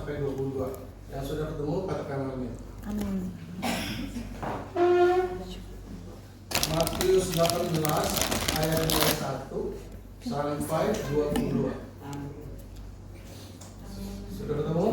sampai 22. Yang sudah ketemu katakan amin. Amin. Matius 18 ayat 21 sampai 22. Sudah ketemu?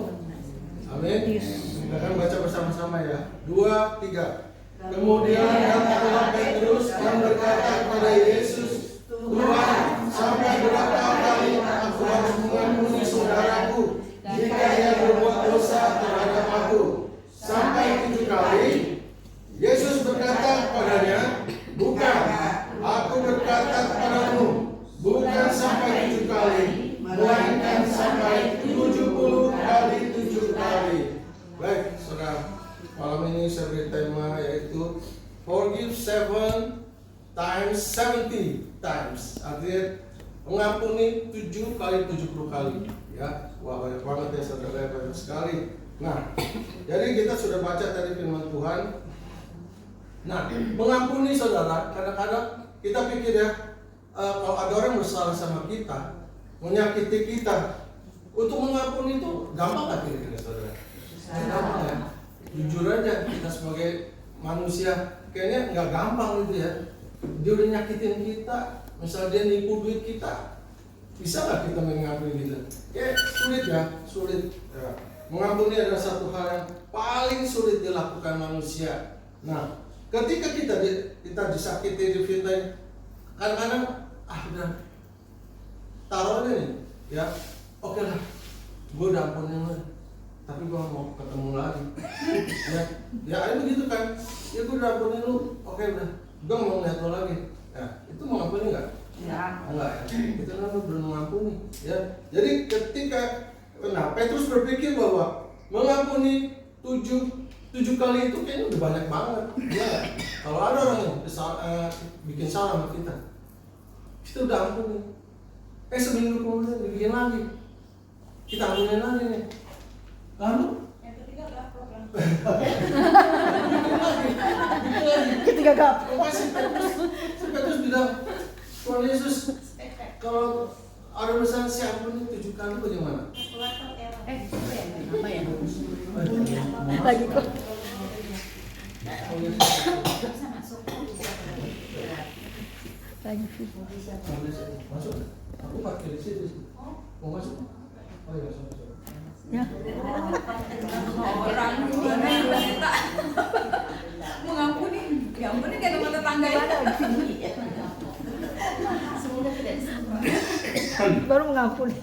Amin. Kita akan baca bersama-sama ya. 2, 3. Kemudian datanglah Petrus yang berkata kepada Yesus, Tuhan, sampai berapa kali aku harus mengampuni saudaraku jika ia berbuat dosa terhadap aku? Sampai 7 kali? Yesus berkata kepadanya, bukan, aku berkata kepadamu, bukan sampai 7 kali, melainkan sampai 70 kali 7 kali. Baik, saudara. Malam ini saya beri tema yaitu Forgive 7 times 70 times. Artinya mengampuni 7 kali 70 kali. Ya, wah banyak banget ya saudara, banyak sekali. Nah, jadi kita sudah baca tadi firman Tuhan. Nah, mengampuni saudara, kadang-kadang kita pikir ya, kalau ada orang bersalah sama kita, menyakiti kita, untuk mengampuni itu gampang nggak kira-kira saudara? Gampang ya. Jujur aja, kita sebagai manusia kayaknya nggak gampang gitu ya. Dia udah nyakitin kita, misal dia nipu duit kita, bisa nggak kita mengampuni gitu? Ya sulit ya, sulit ya. Mengampuni adalah satu hal yang paling sulit dilakukan manusia. Nah, ketika kita disakiti, difitnah, kadang-kadang udah taruh aja nih ya, oke lah, gue udah ampunin lo, tapi gue mau ketemu lagi. Ya itu gitu kan. Ya gue udah ampunin lu, oke udah, gue mau ngeliat lo lagi. Ya, itu mengampuni nggak? Ya. Enggak ya. Itu kan lu belum mengampuni. Ya. Jadi ketika Petrus berpikir bahwa mengampuni 7 kali itu kayaknya udah banyak banget. Ya. Kalau ada orang yang bikin salah sama kita udah ampuni. Seminggu kemudian dibikin lagi, kita ampunin lagi nih. Lalu yang ketiga adalah program. Ketiga gap. Si Petrus bilang, Tuhan Yesus, kalau ada misalnya si ampuni 7 kali bagaimana? Apa ya? Lagi kok. Lagi sih. Masuk. Aku pakai di situ. Mau masuk? Oh iya, masuk. Ya. Orang gimana yang ternyata mengampuni, diampuni kayak teman tetangga ya. Semoga tidak sama. Baru mengampuni. 14.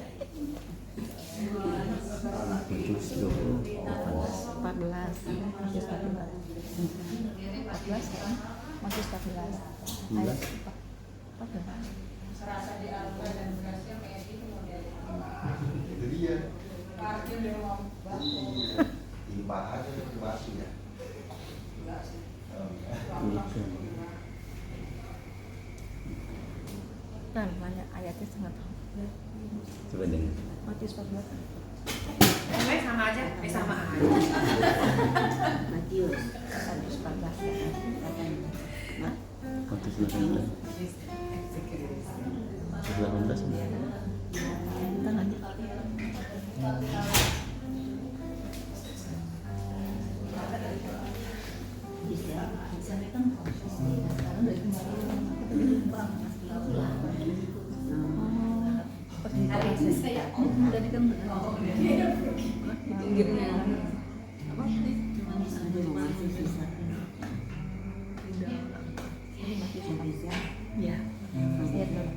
Serasa di alga dan berasnya medis kemudian Itu dia. parkir di rumah. Timbang aja itu basi ya. Nah, banyak ayatnya sangat. Coba dengar. Matius 14. Sama aja, sama aja. Matius 14 ya. Matius 18. 18. Kita nanti. Tadi kan pinggirnya apa? Ya. Ayat berapa?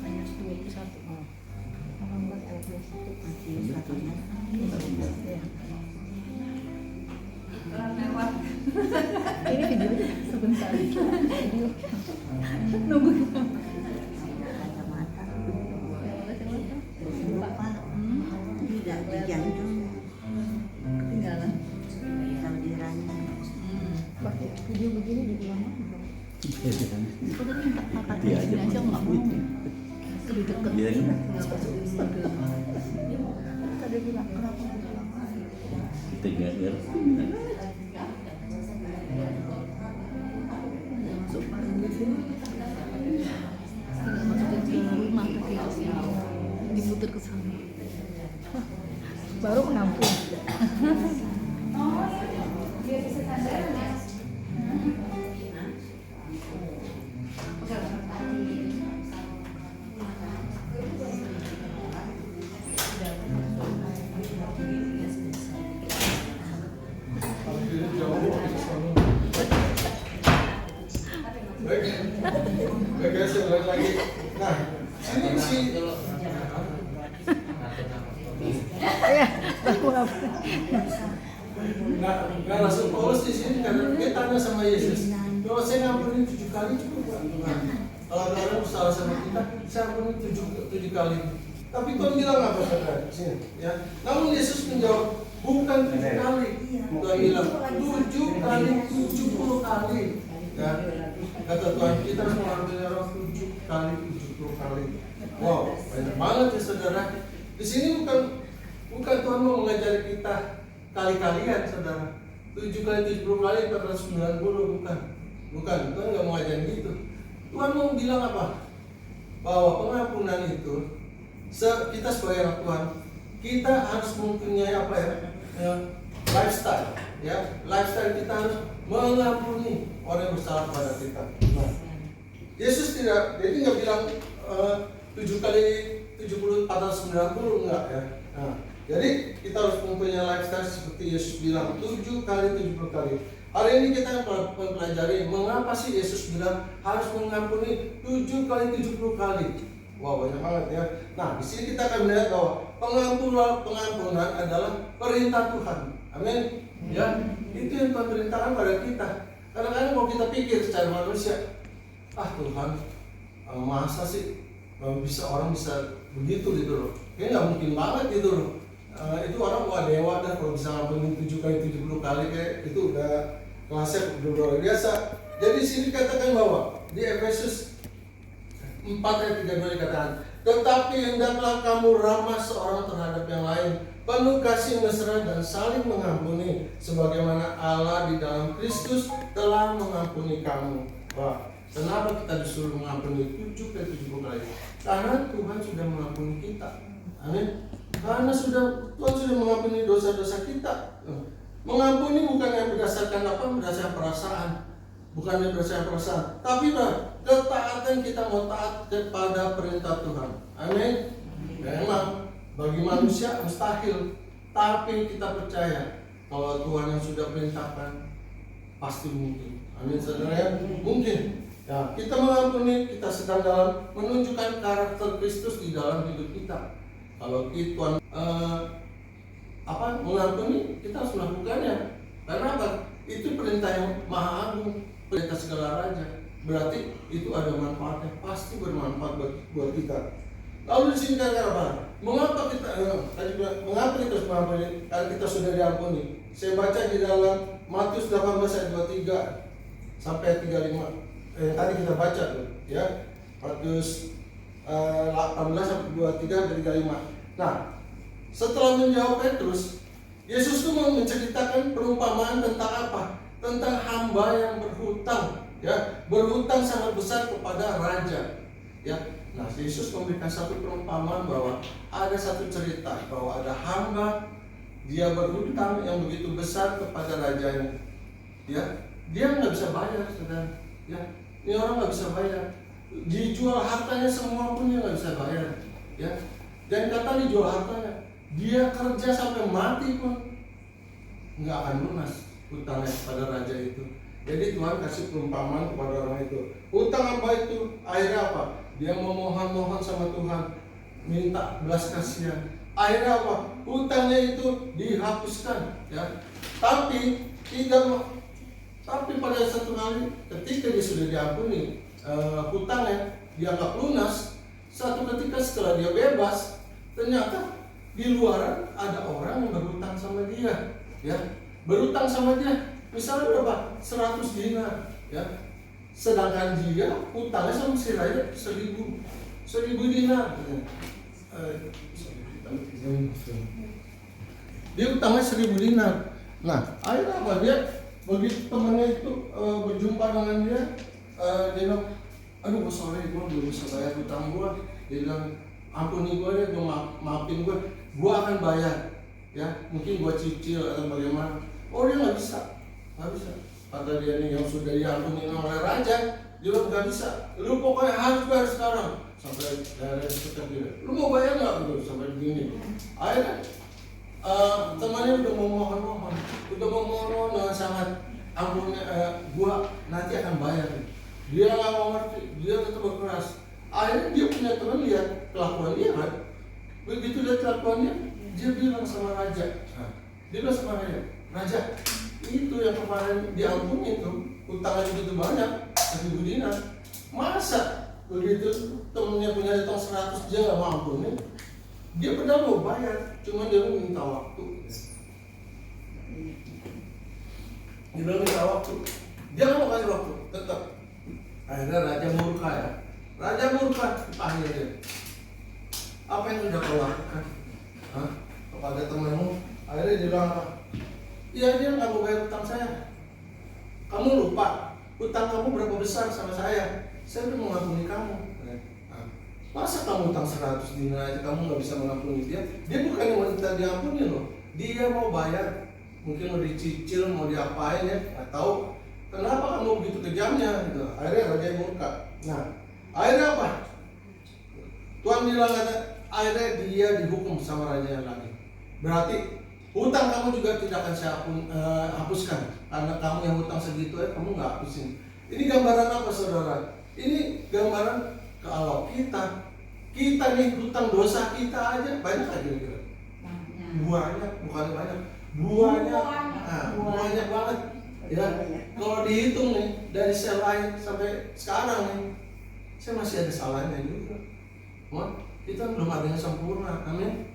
Ayat 21. 18 ayat 21. Ya. Lewat. Ini videonya sebentar. Video. Nunggu. Tidak di jantung Ketinggalan. saldirannya. Pakai video begini di lama. Aku tadi minta kakak di Dia sini aja aja nggak mau. Lebih dekat. Dia aja. Nggak masuk Instagram. Tadi bilang kenapa bilang. Kita nggak ngerti. Masuk di sini. Tinggal masukin ke rumah ke sini. Diputar ke sana. Baru mengampuni. Oh iya, biar bisa sandaran ya. Kalau dia jauh, kita selalu. Baik, baik, saya ulang lagi. Nah, sini sih. Nah, Rasul Paulus di sini karena dia tanya sama Yesus, kalau saya ngampuni 7 kali cukup nggak? Tuhan? Kalau ada orang bersalah sama kita, saya ampuni 7 kali. Tapi Tuhan bilang apa saudara? Sini, ya. Namun Yesus menjawab, bukan 7 kali. Tuhan bilang 7 kali 70 kali. Ya. Kata Tuhan, kita harus mengampuni orang 7 kali 70 kali. Wow, banyak banget ya saudara. Di sini bukan Tuhan mau mengajari kita kali-kalian saudara. 7 kali 70 kali 490 bukan. Bukan, Tuhan nggak mau ngajarin gitu. Tuhan mau bilang apa? Bahwa pengampunan itu kita sebagai anak Tuhan, kita harus mempunyai apa ya? Lifestyle, ya. Lifestyle kita harus mengampuni orang yang bersalah kepada kita. Nah, Yesus jadi nggak bilang 7 kali 70 490 enggak ya. Nah, jadi kita harus mempunyai lifestyle seperti Yesus bilang 7 kali 70 kali. Hari ini kita mempelajari mengapa sih Yesus bilang harus mengampuni 7 kali 70 kali. Wow, banyak banget ya. Nah, di sini kita akan melihat bahwa pengampunan adalah perintah Tuhan. Amin. Ya, itu yang Tuhan perintahkan pada kita. Kadang-kadang kalau kita pikir secara manusia, Tuhan, masa sih orang bisa begitu gitu loh. Kayaknya nggak mungkin banget gitu loh. Itu orang dewa dah kalau bisa ngampunin 7 kali 70 kali kayak itu udah kelasnya udah luar biasa. Jadi di sini katakan bahwa di Efesus 4 ayat 32 dikatakan, tetapi hendaklah kamu ramah seorang terhadap yang lain, penuh kasih mesra dan saling mengampuni, sebagaimana Allah di dalam Kristus telah mengampuni kamu. Wah, kenapa kita disuruh mengampuni 7 kali 70 kali? Karena Tuhan sudah mengampuni kita. Amin. Karena Tuhan sudah mengampuni dosa-dosa kita. Mengampuni bukan yang berdasarkan berdasarkan perasaan. Bukan yang berdasarkan perasaan, tapi ketaatan kita mau taat kepada perintah Tuhan. Amin. Memang bagi manusia mustahil, tapi kita percaya kalau Tuhan yang sudah perintahkan pasti mungkin. Amin saudara ya, mungkin. Ya, kita mengampuni, kita sedang dalam menunjukkan karakter Kristus di dalam hidup kita. Kalau Tuhan mengampuni, kita harus melakukannya. Karena apa? Itu perintah yang maha agung, perintah segala raja. Berarti itu ada manfaatnya, pasti bermanfaat buat kita. Lalu di sini kata apa? Mengapa kita harus mengampuni? Karena kita sudah diampuni. Saya baca di dalam Matius 18 ayat 23 sampai 35. Tadi kita baca tuh, ya. Matius 18 sampai 23 dari 35. Nah, setelah menjawab Petrus, Yesus itu menceritakan perumpamaan tentang apa? Tentang hamba yang berhutang, ya, berhutang sangat besar kepada raja, ya. Nah, Yesus memberikan satu perumpamaan bahwa ada satu cerita bahwa ada hamba dia berhutang yang begitu besar kepada rajanya, ya. Dia nggak bisa bayar, saudara, ya. Ini orang nggak bisa bayar, dijual hartanya semua pun dia nggak bisa bayar, ya. Dan kata dijual hartanya, dia kerja sampai mati pun nggak akan lunas hutangnya kepada raja itu. Jadi Tuhan kasih perumpamaan kepada orang itu. Hutang apa itu? Akhirnya apa? Dia memohon-mohon sama Tuhan, minta belas kasihan. Akhirnya apa? Hutangnya itu dihapuskan, ya. Tapi pada satu kali ketika dia sudah diampuni hutangnya, dianggap lunas. Satu ketika setelah dia bebas, ternyata di luaran ada orang yang berhutang sama dia, ya. Berhutang sama dia, misalnya berapa? 100 dinar, ya. Sedangkan dia hutangnya sama si raja 1000 dinar. Dia hutangnya 1000 dinar. Nah, akhirnya apa? Dia begitu temannya itu berjumpa dengan dia, dia bilang, aduh gue sorry, gue belum bisa bayar hutang gue. Dia bilang, ampuni gue deh, gue maafin gue akan bayar, ya mungkin gua cicil atau bagaimana. Oh dia nggak bisa, kata dia nih yang sudah diampuni oleh raja, dia nggak bisa. Lu pokoknya harus bayar sekarang sampai daerah sekitar dia. Lu mau bayar nggak? Lu sampai begini. Akhirnya temannya udah memohon dengan sangat, ampun, gua nanti akan bayar. Dia nggak mau ngerti, dia tetap berkeras. Akhirnya dia punya teman lihat kelakuan dia kan, begitu lihat kelakuannya, dia bilang sama raja, raja itu yang kemarin diampuni itu utangnya begitu banyak, 1.000 dinar, masa begitu temennya punya utang 100 dia nggak mau ampuni? Dia pernah mau bayar, cuma dia minta waktu. Dia bilang minta waktu, dia nggak mau kasih waktu, tetap. Akhirnya raja murka ya. Raja murka dipanggil dia. Apa yang sudah kau lakukan? Kepada temanmu. Akhirnya dia bilang apa? Iya dia nggak mau bayar utang saya. Kamu lupa utang kamu berapa besar sama saya? Saya udah mengampuni kamu. Masa kamu utang 100 dinar aja kamu nggak bisa mengampuni dia? Dia bukan yang minta diampuni loh. Dia mau bayar. Mungkin mau dicicil, mau diapain ya? Nggak tahu. Kenapa kamu begitu kejamnya? Gitu. Akhirnya raja murka. Nah, akhirnya apa? Tuhan bilang kata, akhirnya dia dihukum sama raja yang lagi. Berarti hutang kamu juga tidak akan saya hapuskan, karena kamu yang hutang segitu kamu nggak hapusin. Ini gambaran apa saudara? Ini gambaran kalau kita nih hutang dosa kita aja banyak aja kira. Banyak, bukan banyak. Banyak banget. Ya, kalau dihitung nih dari saya lahir sampai sekarang nih, saya masih ada salahnya juga. Kita belum ada yang sempurna, amin.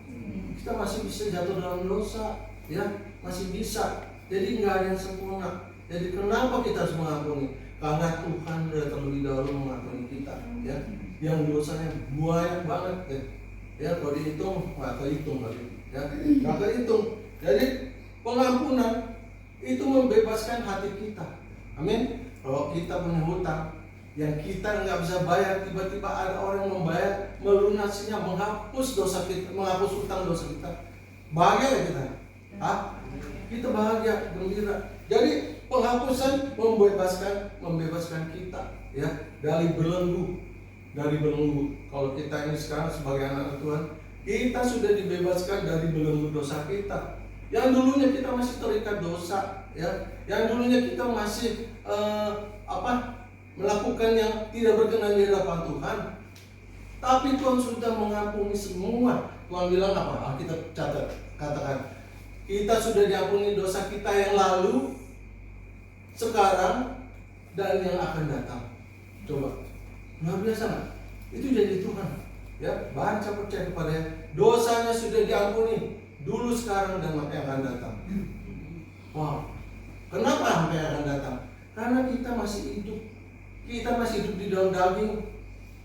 Kita masih bisa jatuh dalam dosa, ya masih bisa. Jadi nggak ada yang sempurna. Jadi kenapa kita harus mengampuni? Karena Tuhan sudah terlebih dahulu mengampuni kita, ya. Yang dosanya banyak banget, ya kalau dihitung nggak kehitung lagi, ya nggak kehitung. Jadi pengampunan itu membebaskan hati kita, amin. Kalau kita punya hutang yang kita nggak bisa bayar, tiba-tiba ada orang yang membayar, melunasinya, menghapus dosa kita, menghapus hutang dosa kita, bahagia gak kita? Kita bahagia, gembira. Jadi penghapusan membebaskan kita, ya dari belenggu. Kalau kita ini sekarang sebagai anak Tuhan, kita sudah dibebaskan dari belenggu dosa kita. Yang dulunya kita masih terikat dosa, ya. Yang dulunya kita masih melakukan yang tidak berkenan di hadapan Tuhan. Tapi Tuhan sudah mengampuni semua. Tuhan bilang apa? Alkitab katakan, kita sudah diampuni dosa kita yang lalu, sekarang, dan yang akan datang. Coba, luar biasa nggak? Itu jadi Tuhan. Ya, baca percaya kepadanya. Dosanya sudah diampuni. Dulu, sekarang, dan masa yang akan datang. Wow. Kenapa sampai akan datang? Karena kita masih hidup. Kita masih hidup di dalam daging.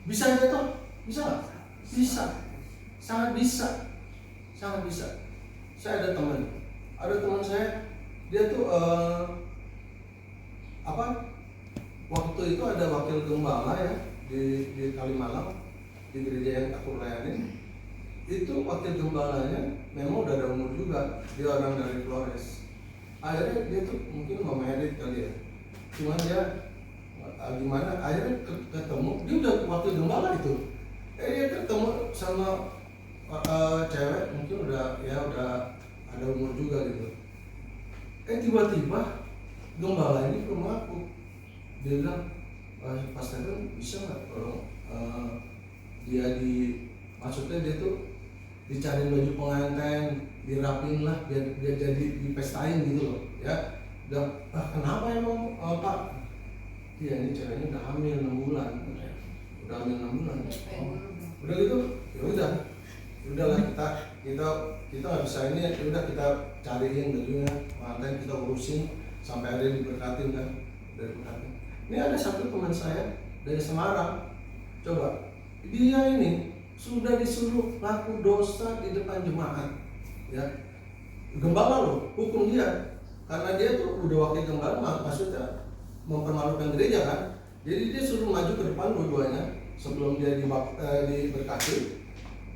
Bisa aja toh? Bisa nggak? Bisa. Sangat bisa. Saya ada teman saya, dia tuh waktu itu ada wakil gembala ya di Kalimalang, di gereja yang aku layani. Itu wakil gembalanya memang udah ada umur juga, dia orang dari Flores. Akhirnya dia tuh mungkin mau merit kali ya, cuman dia gimana, akhirnya ketemu, dia udah wakil gembala itu. Dia ketemu sama cewek, mungkin udah ada umur juga gitu. Tiba-tiba gembala ini ke rumah aku, dia bilang, Pak Stephen bisa nggak tolong maksudnya dia tuh dicari baju pengantin, dirapin lah biar jadi dipestain gitu loh, ya. Dan kenapa emang Pak? Iya, ini ceweknya udah hamil 6 bulan. Udah hamil 6 bulan. Udah gitu, udahlah kita nggak bisa ini, udah kita cariin bajunya, pengantin kita urusin sampai ada yang diberkatin kan, dari berkatin. Ini ada satu teman saya dari Semarang, coba dia ini sudah disuruh laku dosa di depan jemaat, ya. Gembala loh, hukum dia, karena dia tuh udah wakil gembala, maksudnya mempermalukan gereja kan. Jadi dia suruh maju ke depan dua-duanya sebelum dia diberkati.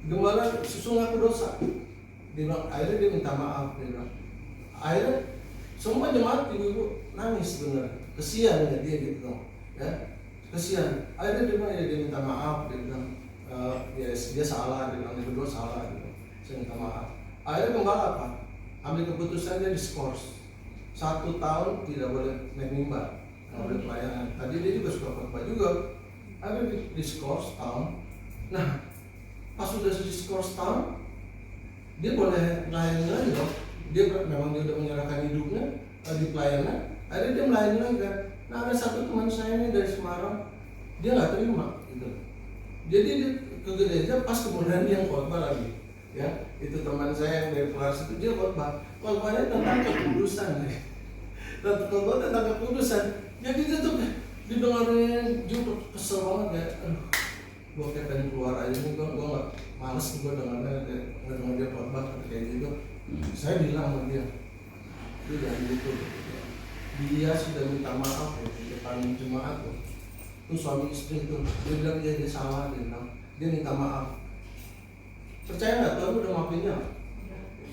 Gembala susu ngaku dosa, Dia bilang, akhirnya dia minta maaf. Dia bilang, akhirnya semua jemaat ibu-ibu nangis bener, kesian ya dia gitu, ya kesian. Akhirnya dia bilang, ya dia minta maaf. Dia bilang, dia salah. Dia bilang, dia berdua salah. Gitu. Saya minta maaf. Akhirnya gembala apa? Ambil keputusan dia diskors 1 tahun tidak boleh naik mimbar, nggak boleh pelayanan. Tadi dia juga suka khotbah juga. Akhirnya diskors tahun. Nah, pas sudah diskors tahun, dia boleh melayani lagi dong. Dia memang dia udah menyerahkan hidupnya di pelayanan. Akhirnya dia melayani lagi kan. Nah, ada satu teman saya ini dari Semarang, dia nggak terima gitu. Jadi dia ke gereja pas kemudian dia khotbah lagi. Ya, itu teman saya yang dari Polaris itu dia khotbahnya tentang kekudusan. Khotbah tentang kekudusan. Jadi dia tuh didengarin juga kesel banget ya. Aduh, gue kayak pengen keluar aja nih, gue nggak males gue dengarnya dengar dia khotbah kayak gitu. Saya bilang sama dia jangan gitu. Dia sudah minta maaf ya, di depan jemaat tuh. Itu suami istri tuh, dia bilang dia salah, dia minta maaf. Percaya nggak Tuhan udah maafin dia?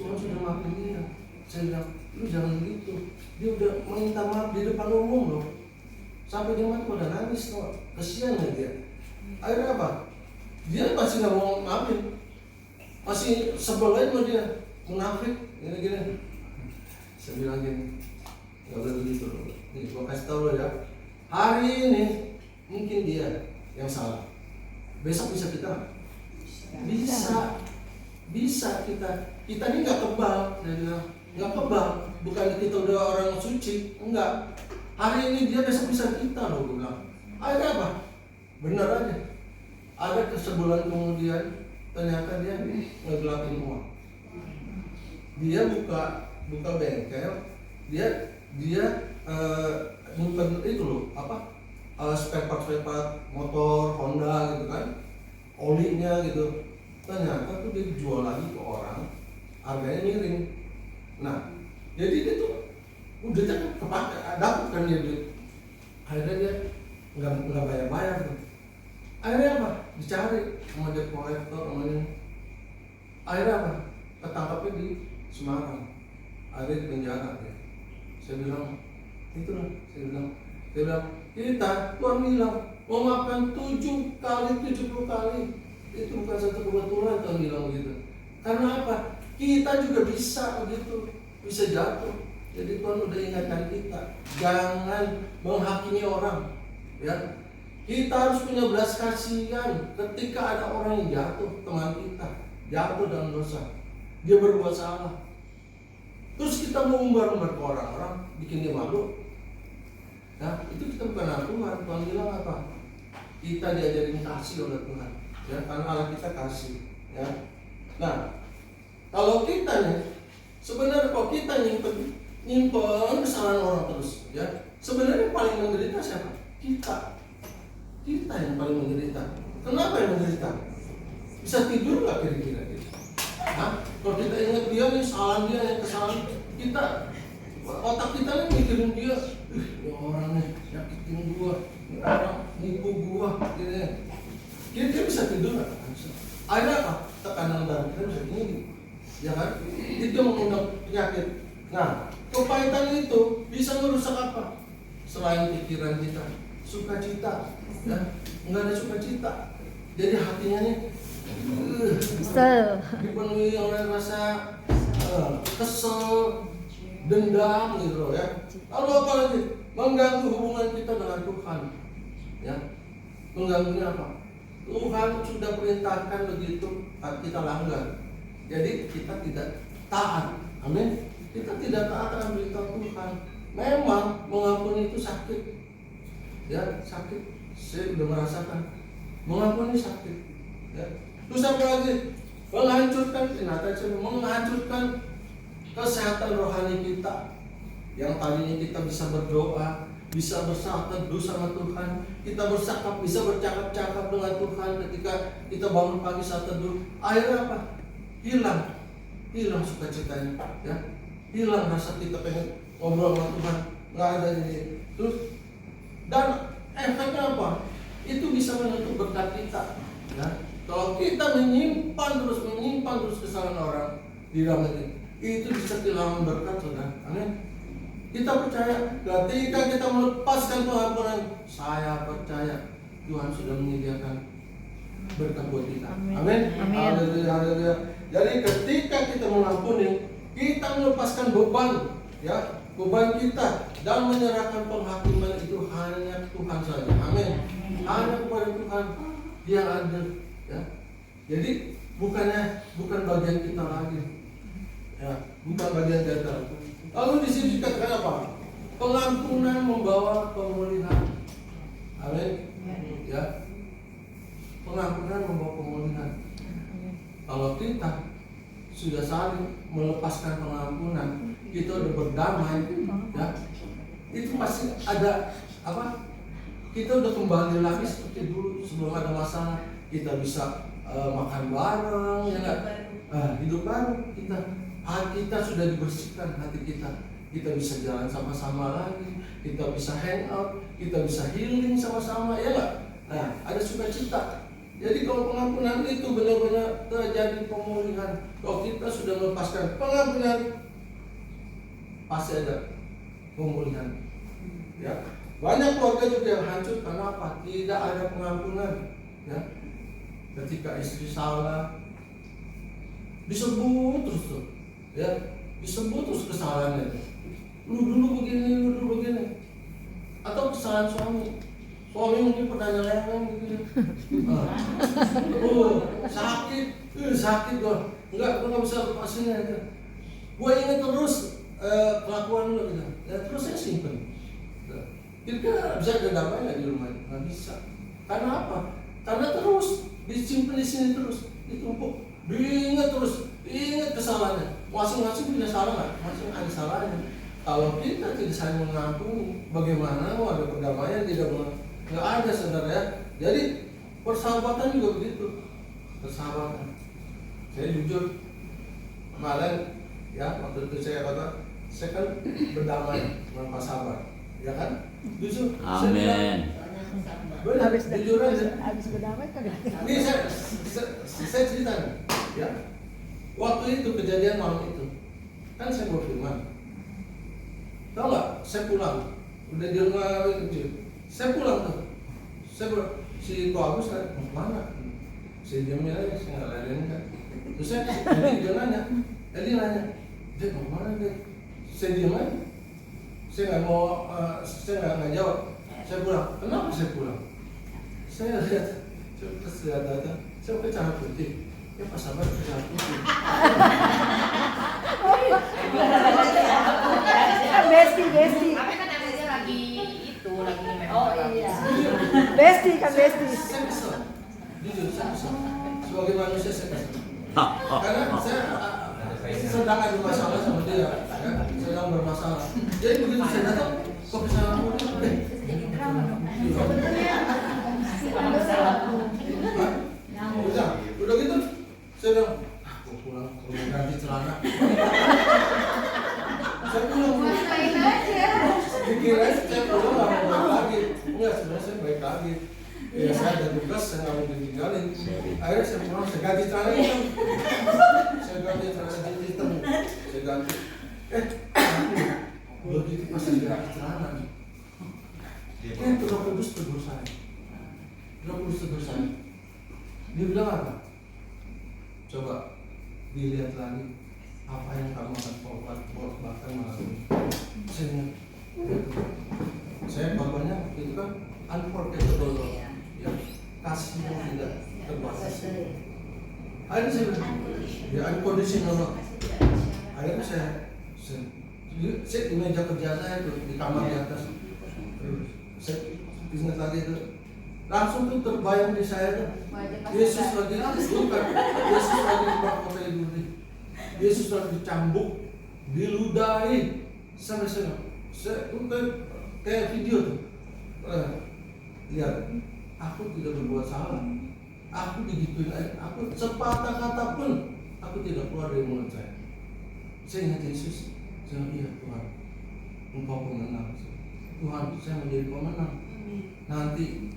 Tuhan sudah maafin dia. Saya bilang, lu jangan gitu. Dia udah minta maaf di depan umum loh. Sampai jemaat pada nangis loh, kesian ya dia. Akhirnya apa? Dia masih nggak mau maafin, masih sebel aja sama dia, munafik, gini-gini. Saya bilang gini, nggak boleh begitu loh. Nih, gua kasih tau lo ya. Hari ini mungkin dia yang salah. Besok bisa kita, bisa kita ini nggak kebal, saya bilang nggak kebal. Bukan kita udah orang suci, enggak. Hari ini dia besok bisa kita loh, gue bilang. Akhirnya apa? Bener aja. Ada sebulan kemudian ternyata dia ngegelapin uang. Dia buka bengkel, dia nyimpen itu loh, spare part motor Honda gitu kan, olinya gitu. Ternyata tuh dia jual lagi ke orang, harganya miring. Nah, jadi dia tuh udah kepake, dapat kan dia duit. Akhirnya dia nggak bayar tuh. Akhirnya apa? Dicari sama debt collector namanya. Akhirnya apa? Ketangkapnya di Semarang. Akhirnya di penjara dia. Saya bilang, itulah. Saya bilang, kita Tuhan bilang mau makan 7 kali, 70 kali. Itu bukan satu kebetulan Tuhan bilang begitu. Karena apa? Kita juga bisa begitu, bisa jatuh. Jadi Tuhan udah ingatkan kita, jangan menghakimi orang, ya. Kita harus punya belas kasihan ketika ada orang yang jatuh, teman kita jatuh dalam dosa, dia berbuat salah. Terus kita mau umbar-umbar ke orang bikin dia malu. Nah, itu kita bukan anak Tuhan. Tuhan bilang apa? Kita diajarin kasih oleh Tuhan, ya, karena Allah kita kasih, ya. Nah, kalau kita nih, sebenarnya kalau kita nyimpen kesalahan orang terus, ya, sebenarnya paling menderita siapa? Kita yang paling menderita. Kenapa yang menderita? Bisa tidur nggak kira-kira? Nah, kalau kita ingat dia nih, kesalahan kita, otak kita nih mikirin dia, ya orang nih nyakitin gua, ya orang nipu gua, gitu. Kira-kira bisa tidur nggak? Ada apa? Tekanan darah kita bisa tinggi, ya kan? Itu mengundang penyakit. Nah, kepahitan itu bisa merusak apa? Selain pikiran kita, sukacita, ya, nggak ada sukacita. Jadi hatinya nih dipenuhi oleh rasa kesel, dendam gitu loh, ya. Lalu apa lagi? Mengganggu hubungan kita dengan Tuhan, ya. Mengganggunya apa? Tuhan sudah perintahkan begitu, kita langgar. Jadi kita tidak taat. Amin. Kita tidak taat akan perintah Tuhan. Memang mengampuni itu sakit, ya, sakit. Saya sudah merasakan mengampuni sakit, ya. Terus apa lagi? Menghancurkan kesehatan rohani kita. Yang tadinya kita bisa berdoa, bisa bersama teduh sama Tuhan, kita bisa bercakap-cakap dengan Tuhan ketika kita bangun pagi saat teduh. Akhirnya apa? Hilang sukacitanya, ya. Hilang rasa kita pengen ngobrol sama Tuhan, nggak ada ini. Terus dan efeknya apa? Itu bisa menutup berkat kita, ya. Kalau kita menyimpan terus kesalahan orang, di dalam hati. Itu bisa kehilangan berkat, saudara. Amin. Kita percaya ketika kita melepaskan pengampunan, saya percaya Tuhan sudah menyediakan berkat buat kita. Amin. Haleluya, haleluya. Jadi ketika kita mengampuni, kita melepaskan beban, ya, beban kita dan menyerahkan penghakiman itu hanya Tuhan saja. Amin. Hanya kepada Tuhan yang adil, ya. Jadi bukan bagian kita lagi, ya, bukan bagian kita. Lalu di sini dikatakan apa? Pengampunan membawa pemulihan. Amin. Ya. Pengampunan membawa pemulihan. Kalau kita sudah saling melepaskan pengampunan, kita udah berdamai, ya, itu pasti ada apa? Kita udah kembali lagi seperti dulu sebelum ada masalah. Kita bisa makan bareng, ya nggak? Hidup baru kita sudah dibersihkan hati kita. Kita bisa jalan sama-sama lagi, kita bisa hang out, kita bisa healing sama-sama, ya nggak? Nah, ada sukacita. Jadi kalau pengampunan itu benar-benar terjadi pemulihan. Kalau kita sudah melepaskan pengampunan, pasti ada pemulihan. Ya, banyak keluarga juga yang hancur karena apa? Tidak ada pengampunan. Ya, ketika istri salah, disebut terus tuh, ya, disebut terus kesalahannya. Lu dulu begini. Atau kesalahan suami mungkin pernah nyeleweng begini. Sakit gua. Enggak bisa lepasin aja. Gua ingat terus kelakuan lu gitu. Ya terus saya simpen. Kira-kira bisa ada damai nggak di rumah? Nggak bisa. Karena apa? Karena terus disimpan di sini terus, ditumpuk. Ingat terus, ingat kesalahannya. Masing-masing punya salah nggak? Masing ada salahnya. Kalau kita tidak saling mengampuni, bagaimana mau ada perdamaian? Nggak ada, saudara, ya. Jadi persahabatan juga begitu. Persahabatan. Saya jujur kemarin, ya, waktu itu saya kan berdamai dengan Pak Sabar, ya kan? Jujur. Amin. Jujur aja. Habis berdamai kan? Ini saya cerita, ya. Waktu itu kejadian malam itu, kan saya berfirman. Tahu nggak? Saya pulang, udah di rumah kecil. Saya pulang tuh. Si Ko Agus kan mau kemana? Saya diamnya aja, saya nggak ladenin kan. Terus dia nanya, dia mau kemana dia? Saya diam aja. Saya nggak jawab. Saya pulang. Kenapa saya pulang? Saya lihat, pas lihat datang, saya pakai celana putih. Ya Pak Sabar pakai celana putih. Besti. Tapi kan dia lagi Oh iya. Besti. Saya kesel. Jujur, saya kesel. Sebagai manusia saya kesel. Karena saya sedang ada masalah sama dia, ya, sedang bermasalah. Jadi begitu saya datang, kok kesalahan putih? Udah gitu, saya bilang, aku pulang, aku mau ganti celana. Saya pulang, dikira saya pulang nggak mau baik lagi. Enggak, sebenarnya saya baik lagi. Ya saya ada tugas, saya nggak mau ditinggalin. Akhirnya saya pulang, saya ganti celana hitam. Saya ganti celana hitam, saya ganti. Begitu pas saya ganti celana, Roh Kudus tegur saya. Dia bilang apa? Coba dilihat lagi apa yang kamu akan bahkan melalui. Saya bapaknya itu kan unforgettable, ya, kasih yang tidak terbatas. Akhirnya saya bilang, ya unconditional. Akhirnya saya di meja kerja saya tuh di kamar di atas. Saya ingat lagi itu, langsung tuh terbayang di saya tuh Yesus lagi di mahkota duri, Yesus lagi dicambuk, diludahi sampai saya kayak video tuh. Lihat, aku tidak berbuat salah, aku digituin aja, aku sepatah kata pun aku tidak keluar dari mulut saya. Saya ingat Yesus, saya bilang, iya Tuhan, Engkau pemenang. Tuhan, saya menjadi pemenang. Nanti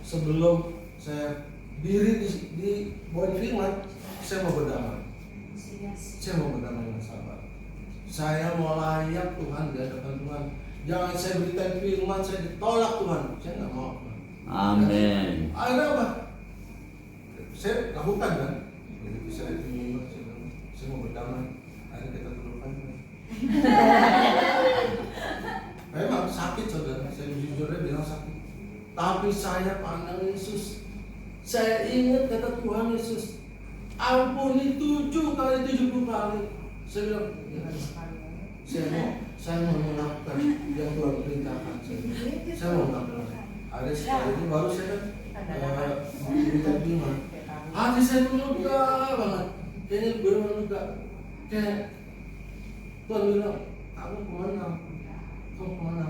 sebelum saya diri di bawah firman, saya mau berdamai. Saya mau berdamai dengan sahabat. Saya mau layak Tuhan di hadapan Tuhan. Jangan saya berikan firman, saya ditolak Tuhan. Saya nggak mau. Amin. Ada apa? Saya lakukan kan? Begitu saya dimimba, saya mau berdamai. Ada kita terlupakan. Memang sakit saudara. Saya jujurnya bilang sakit. Tapi saya pandang Yesus. Saya ingat kata Tuhan Yesus. Ampuni 7 kali 70 kali. Saya bilang, ya, saya mau melakukan yang Tuhan perintahkan. Saya mau melakukan. Ada sekali itu baru saya minta firman. Hati saya tuh lega banget. Kayaknya benar lega. Kayak Tuhan bilang, kamu kemana? Kamu kemana?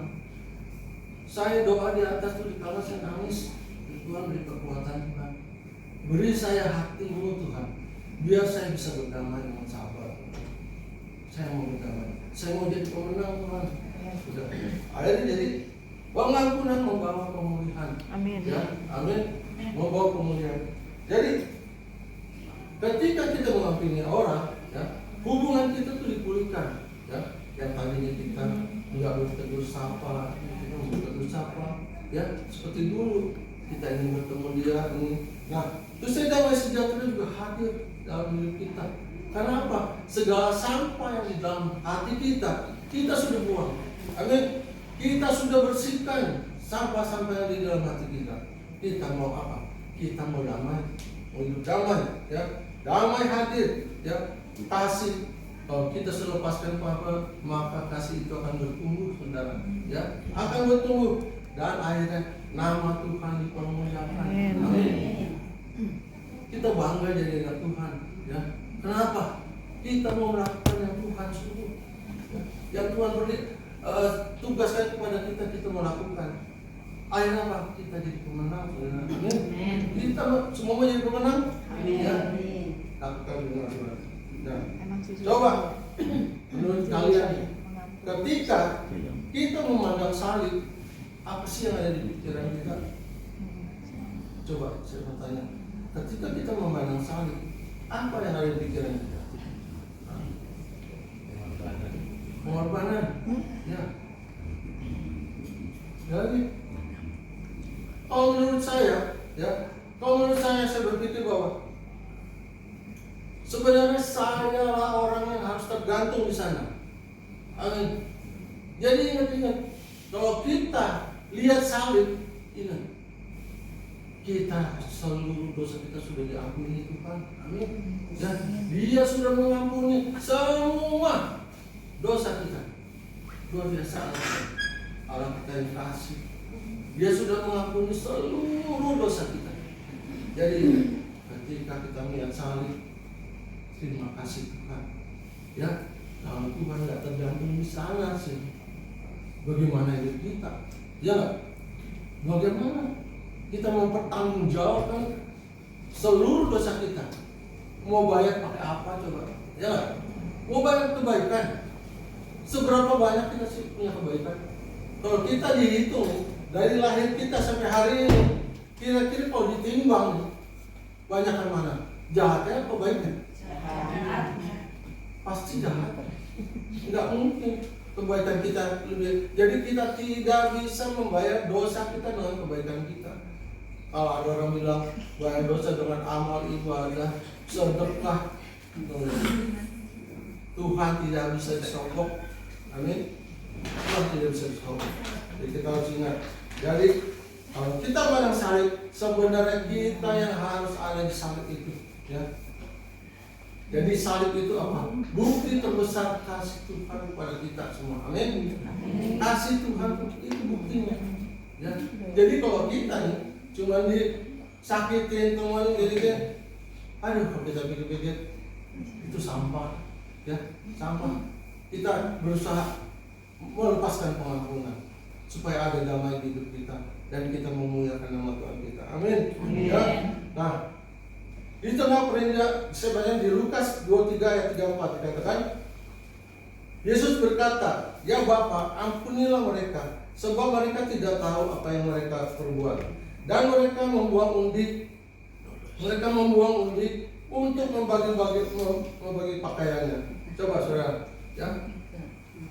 Saya doa di atas tuh dikala saya nangis. Tuhan beri kekuatan Tuhan. Beri saya hatimu Tuhan. Biar saya bisa berdamai dengan sahabat. Saya mau berdamai. Saya mau jadi pemenang Tuhan. Sudah. Akhirnya jadi pengampunan membawa pemulihan. Amin. Ya, amin. Membawa pemulihan. Jadi ketika kita mengampuni orang, ya, hubungan kita tuh dipulihkan. Ya, yang tadinya kita nggak bertegur sapa, kita bertegur sapa. Ya, seperti dulu kita ingin bertemu dia ini. Nah, terus damai sejahtera juga hadir dalam hidup kita. Karena apa? Segala sampah yang di dalam hati kita sudah buang. Amin. Kita sudah bersihkan sampah-sampah yang di dalam hati kita. Kita mau apa? Kita mau damai, mau hidup damai. Ya, damai hadir. Ya, kasih. Kalau kita sudah lepaskan apa, maka kasih itu akan bertumbuh, saudara. Ya, akan bertumbuh dan akhirnya nama Tuhan dipermuliakan. Amin. Kita bangga jadi anak Tuhan. Ya, kenapa? Kita mau melakukan yang Tuhan suruh. Ya, yang Tuhan beri tugaskan kepada kita mau lakukan. Akhirnya apa? Kita jadi pemenang. Amin. Kita semua mau jadi pemenang. Amin. Ya, lakukan dengan Tuhan. Nah, Emang sih coba menurut kalian, ketika kita memandang salib, apa sih yang ada di pikiran kita? Coba saya mau tanya, ketika kita memandang salib, apa yang ada di pikiran kita? Pengorbanan. Ya. Jadi, kalau menurut saya, saya berpikir bahwa sebenarnya saya lah orang yang harus tergantung di sana. Amin. Jadi ingat, kalau kita lihat salib, ingat, kita seluruh dosa kita sudah diampuni Tuhan. Amin. Dan Dia sudah mengampuni semua dosa kita. Luar biasa Allah kita yang kasih. Dia sudah mengampuni seluruh dosa kita. Jadi ketika kita melihat salib, terima kasih Tuhan. Ya, kalau Tuhan nggak tergantung di sana sih, bagaimana hidup kita? Ya, bagaimana kita mempertanggungjawabkan seluruh dosa kita? Mau bayar pakai apa coba? Ya, mau bayar kebaikan? Seberapa banyak kita sih punya kebaikan? Kalau kita dihitung dari lahir kita sampai hari ini, kira-kira kalau ditimbang banyak yang mana? Jahatnya atau baiknya? Pasti jahat. Enggak mungkin kebaikan kita lebih. Jadi kita tidak bisa membayar dosa kita dengan kebaikan kita. Kalau ada orang bilang bayar dosa dengan amal ibadah, sedekah, Tuhan tidak bisa disogok. Amin. Tuhan tidak bisa disogok. Jadi kita harus ingat. Jadi kalau kita pandang salib, sebenarnya kita yang harus ada di salib itu. Ya. Jadi salib itu apa? Bukti terbesar kasih Tuhan kepada kita semua. Amin. Kasih Tuhan itu buktinya. Ya. Jadi kalau kita nih cuma disakitin teman, jadi aduh, kalau kita pikir-pikir itu sampah, ya sampah. Kita berusaha melepaskan pengampunan supaya ada damai di hidup kita dan kita memuliakan nama Tuhan kita. Amin. Ya. Nah, di tengah perintah sebenarnya di Lukas 23 ayat 34 dikatakan, Yesus berkata, "Ya Bapa, ampunilah mereka, sebab mereka tidak tahu apa yang mereka perbuat." Dan mereka membuang undi untuk membagi pakaiannya. Coba saudara, ya.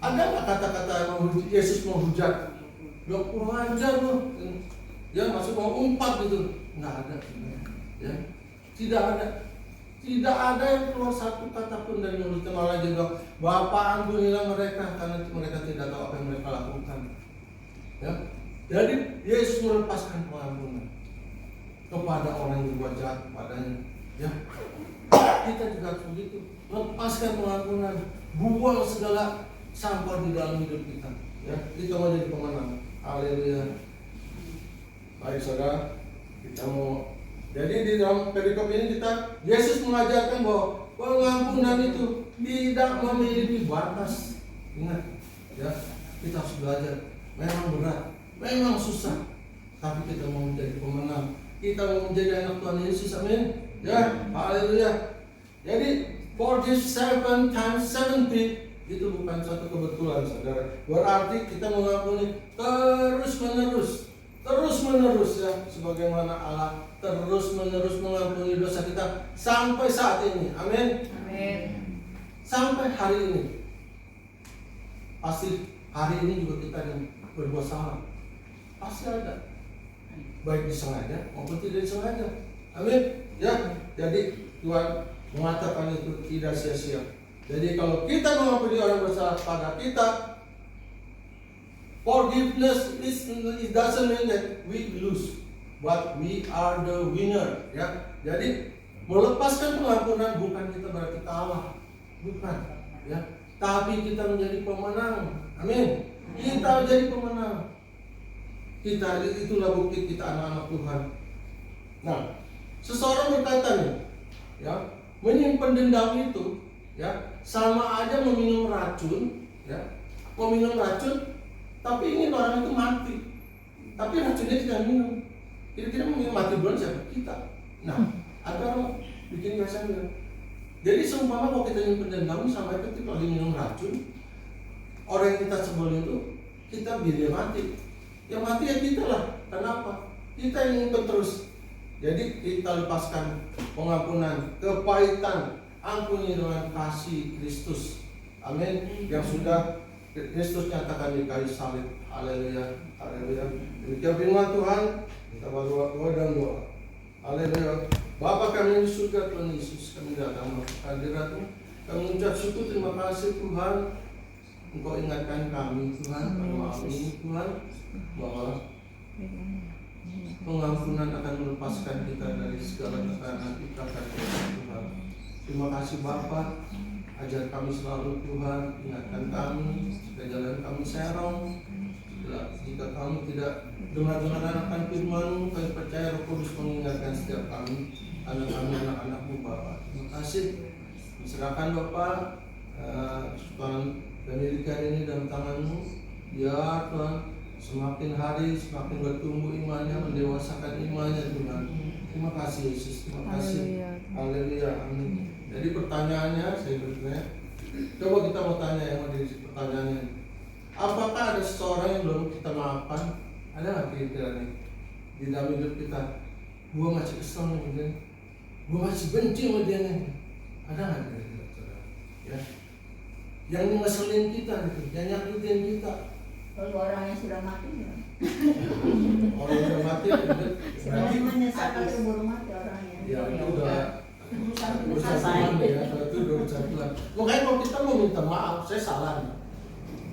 Ada nggak kata-kata Yesus menghujat? Lo kurang ajar lo, ya masuk mau umpat gitu. Nggak ada, ya. Tidak ada. Tidak ada yang keluar satu kata pun dari mulutnya, malah juga Bapa ampunilah mereka karena mereka tidak tahu apa yang mereka lakukan. Ya. Jadi Yesus melepaskan pengampunan kepada orang yang berbuat jahat kepadanya. Ya. Kita juga harus begitu, lepaskan pengampunan, buang segala sampah di dalam hidup kita. Ya. Kita mau jadi pemenang. Haleluya. Baik saudara, kita mau. Jadi di dalam perikop ini Yesus mengajarkan bahwa pengampunan itu tidak memiliki batas. Ingat, ya, kita harus belajar. Memang berat, memang susah, tapi kita mau menjadi pemenang. Kita mau menjadi anak Tuhan Yesus, amin. Ya, haleluya. Jadi forgive 7 times 70 itu bukan suatu kebetulan, saudara. Berarti kita mengampuni terus menerus, ya, sebagaimana Allah terus menerus mengampuni dosa kita sampai saat ini, amin. Amin. Sampai hari ini. Pasti hari ini juga kita yang berbuat salah, pasti ada, baik disengaja maupun tidak disengaja, amin. Ya, jadi Tuhan mengatakan itu tidak sia-sia. Jadi kalau kita mengampuni orang bersalah pada kita, forgiveness it doesn't mean that we lose, but we are the winner. Ya, jadi melepaskan pengampunan bukan kita berarti kalah, bukan. Ya, tapi kita menjadi pemenang. Amin. Kita menjadi pemenang. Kita itulah bukti kita anak-anak Tuhan. Nah, seseorang berkata nih, ya, menyimpan dendam itu, ya, sama aja meminum racun, ya, meminum racun. Tapi ingin orang itu mati, tapi racunnya kita minum. Kira-kira mau mati duluan siapa? Kita. Nah, ada orang bikin biasanya. Jadi seumpama kalau kita nyimpen dendam sampai ketika lagi minum racun, orang yang kita sebel itu kita biar dia mati. Yang mati ya kita lah. Kenapa? Kita yang nyimpen terus. Jadi kita lepaskan pengampunan, kepahitan, ampuni dengan kasih Kristus. Amin. Yang sudah Kristus nyatakan di kayu salib. Haleluya, haleluya. Demikian firman Tuhan. Kita berdoa dan doa. Haleluya. Bapa kami di surga, Tuhan Yesus, kami datang kehadirat-Mu. Kami mengucap syukur, terima kasih Tuhan. Engkau ingatkan kami Tuhan pada malam ini Tuhan, bahwa pengampunan akan melepaskan kita dari segala tekanan ikatan Tuhan. Terima kasih Bapa. Ajar kami selalu Tuhan, ingatkan kami jika jalan kami serong, jika kami tidak dengar-dengar akan firman-Mu, kami percaya Roh Kudus mengingatkan setiap kami, anak-anak-Mu Bapa. Terima kasih. Serahkan Bapa Tuhan pendidikan ini dalam tangan-Mu. Ya Tuhan, semakin hari semakin bertumbuh imannya, mendewasakan imannya Tuhan. Terima kasih Yesus, terima kasih. Haleluya, amin. Jadi pertanyaannya saya bertanya, coba kita mau tanya yang ada di pertanyaannya. Apakah ada seseorang yang belum kita maafkan? Ada nggak kira-kira nih di dalam hidup kita? Gua masih kesel nih, gitu. Gua masih benci sama dia nih. Ada nggak kira-kira, saudara? Ya, yang ngeselin kita, gitu, yang nyakitin kita. Kalau orang yang sudah mati ya. Orang yang sudah mati, gitu. Sedang menyesal kalau keburu mati orangnya. Ya itu udah urusan Urusan Tuhan, ya, itu urusan Tuhan. Makanya kalau kita mau minta maaf, saya salah nih.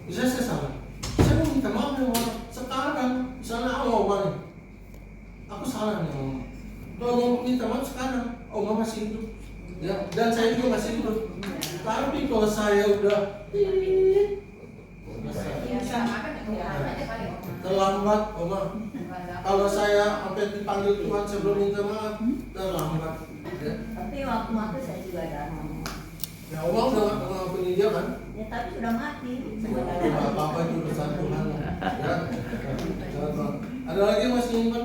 Misalnya saya salah, saya mau minta maaf nih orang. Sekarang, misalnya Allah nih, aku salah nih Allah. Kalau mau minta maaf sekarang, Allah masih hidup, ya, dan saya juga masih hidup. Tapi kalau saya udah terlambat, Oma. Kalau saya sampai dipanggil Tuhan sebelum minta maaf, terlambat. Ya. Tapi waktu mati saya juga ada ngomong. Ya Allah udah nggak mengampuni dia kan? Ya tapi sudah mati. Apa-apa itu urusan Tuhan. Ya. Ada lagi yang masih nyimpan?